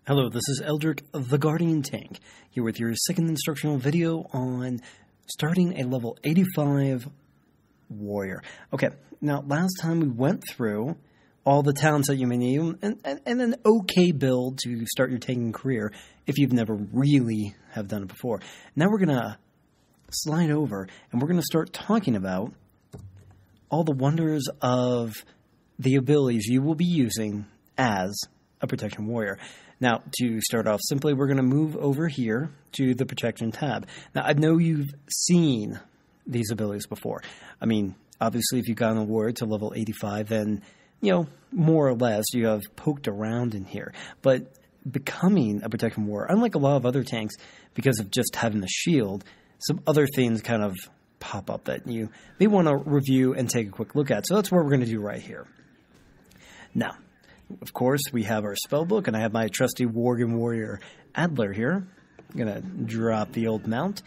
Hello, this is Eldoric The Guardian Tank, here with your second instructional video on starting a level 85 warrior. Okay, now last time we went through all the talents that you may need and an okay build to start your tanking career if you've never really have done it before. Now we're going to slide over and we're going to start talking about all the wonders of the abilities you will be using as a protection warrior. Now, to start off simply, we're going to move over here to the protection tab. Now, I know you've seen these abilities before. I mean, obviously, if you've gotten a warrior to level 85, then, more or less, you have poked around in here. But becoming a protection warrior, unlike a lot of other tanks, because of just having the shield, some other things kind of pop up that you may want to review and take a quick look at. So that's what we're going to do right here. Now, of course, we have our spellbook, and I have my trusty Worgen Warrior Adler here. I'm going to drop the old mount,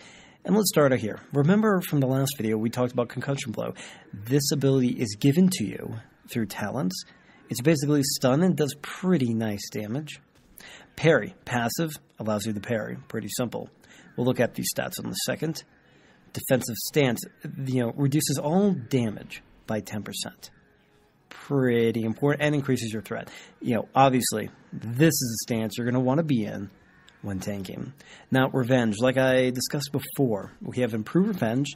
and let's start out here. Remember from the last video, we talked about Concussion Blow. This ability is given to you through talents. It's basically stun and does pretty nice damage. Parry, passive, allows you to parry. Pretty simple. We'll look at these stats in a second. Defensive stance, reduces all damage by 10%. Pretty important and increases your threat. Obviously, this is a stance you're going to want to be in when tanking. Now, revenge, like I discussed before, we have improved revenge,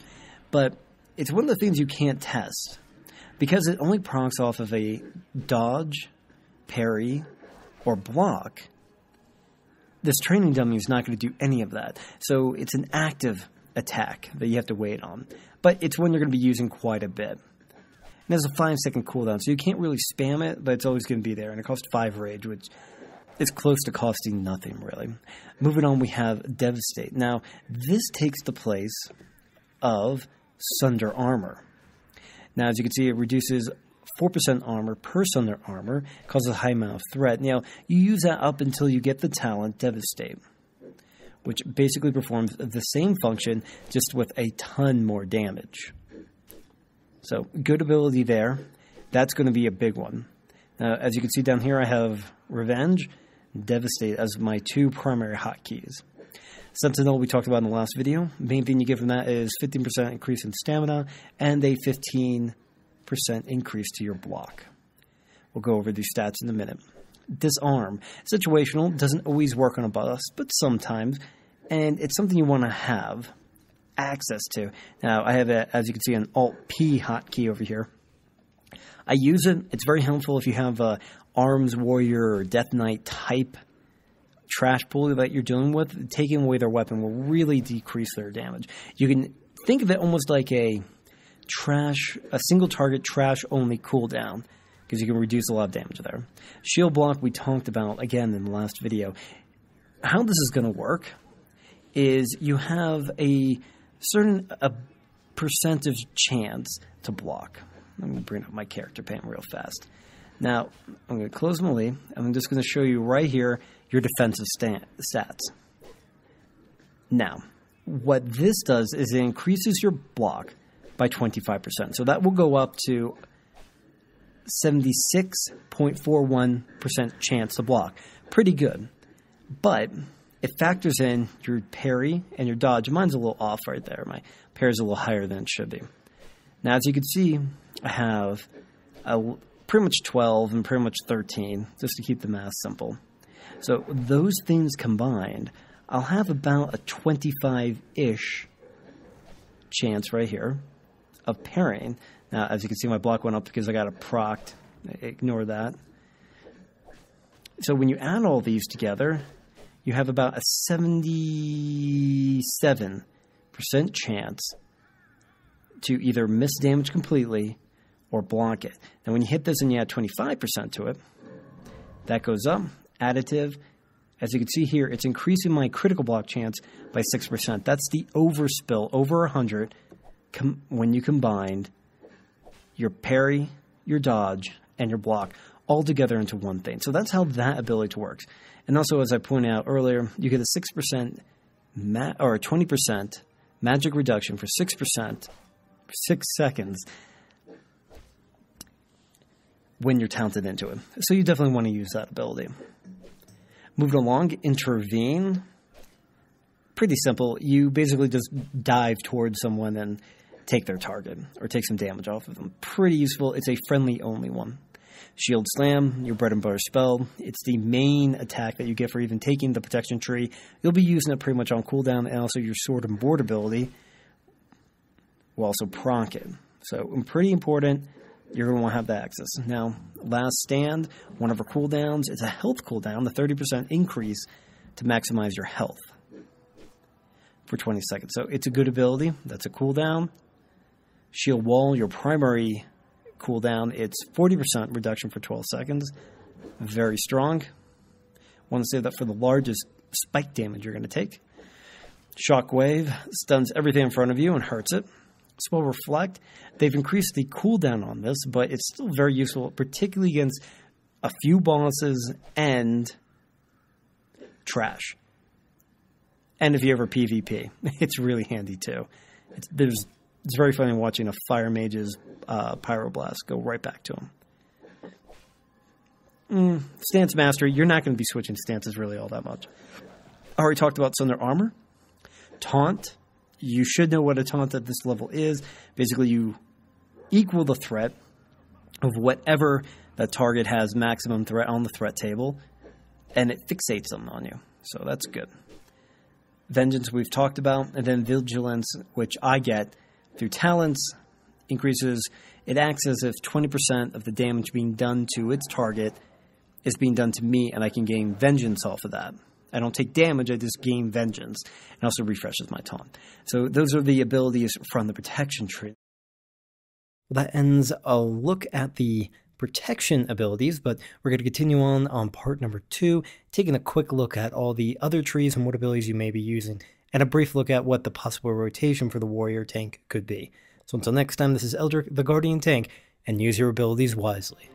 but it's one of the things you can't test because it only procs off of a dodge, parry, or block. This training dummy is not going to do any of that. So it's an active attack that you have to wait on, but it's one you're going to be using quite a bit. It has a 5-second cooldown, so you can't really spam it, but it's always going to be there. And it costs 5 rage, which is close to costing nothing, really. Moving on, we have Devastate. Now, this takes the place of Sunder Armor. Now, as you can see, it reduces 4% armor per Sunder Armor, causes a high amount of threat. Now, you use that up until you get the talent Devastate, which basically performs the same function, just with a ton more damage. So, good ability there. That's going to be a big one. Now, as you can see down here, I have Revenge, Devastate as my 2 primary hotkeys. Sentinel we talked about in the last video. Main thing you get from that is 15% increase in stamina and a 15% increase to your block. We'll go over these stats in a minute. Disarm. Situational. Doesn't always work on a boss, but sometimes. And it's something you want to have access to. Now, I have, as you can see, an Alt-P hotkey over here. I use it. It's very helpful if you have a Arms Warrior or Death Knight type trash puller that you're dealing with. Taking away their weapon will really decrease their damage. You can think of it almost like a single target trash only cooldown, because you can reduce a lot of damage there. Shield block we talked about again in the last video. How this is going to work is you have a percentage chance to block. I'm going to bring up my character pane real fast. Now, I'm going to close my lead. I'm just going to show you right here your defensive stats. Now, what this does is it increases your block by 25%. So that will go up to 76.41% chance to block. Pretty good. But it factors in your parry and your dodge. Mine's a little off right there. My parry's a little higher than it should be. Now, as you can see, I have pretty much 12 and pretty much 13, just to keep the math simple. So those things combined, I'll have about a 25-ish chance right here of parrying. Now, as you can see, my block went up because I got a procced. Ignore that. So when you add all these together, you have about a 77% chance to either miss damage completely or block it. Now, when you hit this and you add 25% to it, that goes up, additive. As you can see here, it's increasing my critical block chance by 6%. That's the overspill, over 100, when you combined your parry, your dodge, and your block all together into one thing. So that's how that ability works. And also, as I pointed out earlier, you get a 6% or a 20% magic reduction for 6% for 6 seconds when you're talented into it. So you definitely want to use that ability. Moving along, Intervene. Pretty simple. You basically just dive towards someone and take their target, or take some damage off of them. Pretty useful. It's a friendly only one. Shield Slam, your bread and butter spell. It's the main attack that you get for even taking the protection tree. You'll be using it pretty much on cooldown, and also your Sword and Board ability will also proc it. So pretty important. You're going to want to have the access. Now, Last Stand, one of our cooldowns. It's a health cooldown, the 30% increase to maximize your health for 20 seconds. So it's a good ability. That's a cooldown. Shield Wall, your primary cooldown, it's 40% reduction for 12 seconds. Very strong. Want to save that for the largest spike damage you're going to take. Shockwave stuns everything in front of you and hurts it. Spell Reflect, they've increased the cooldown on this, but it's still very useful, particularly against a few bosses and trash. And if you ever PvP, it's really handy too. It's very funny watching a Fire Mage's Pyroblast go right back to him. Stance Mastery, you're not going to be switching stances really all that much. I already talked about Sunder Armor. Taunt, you should know what a taunt at this level is. Basically, you equal the threat of whatever that target has maximum threat on the threat table, and it fixates them on you. So that's good. Vengeance we've talked about, and then Vigilance, which I get through talents, increases. It acts as if 20% of the damage being done to its target is being done to me, and I can gain Vengeance off of that. I don't take damage, I just gain Vengeance. And also refreshes my taunt. So those are the abilities from the protection tree. Well, that ends a look at the protection abilities, but we're going to continue on part number 2, taking a quick look at all the other trees and what abilities you may be using, and a brief look at what the possible rotation for the warrior tank could be. So until next time, this is Eldoric the Guardian Tank, and use your abilities wisely.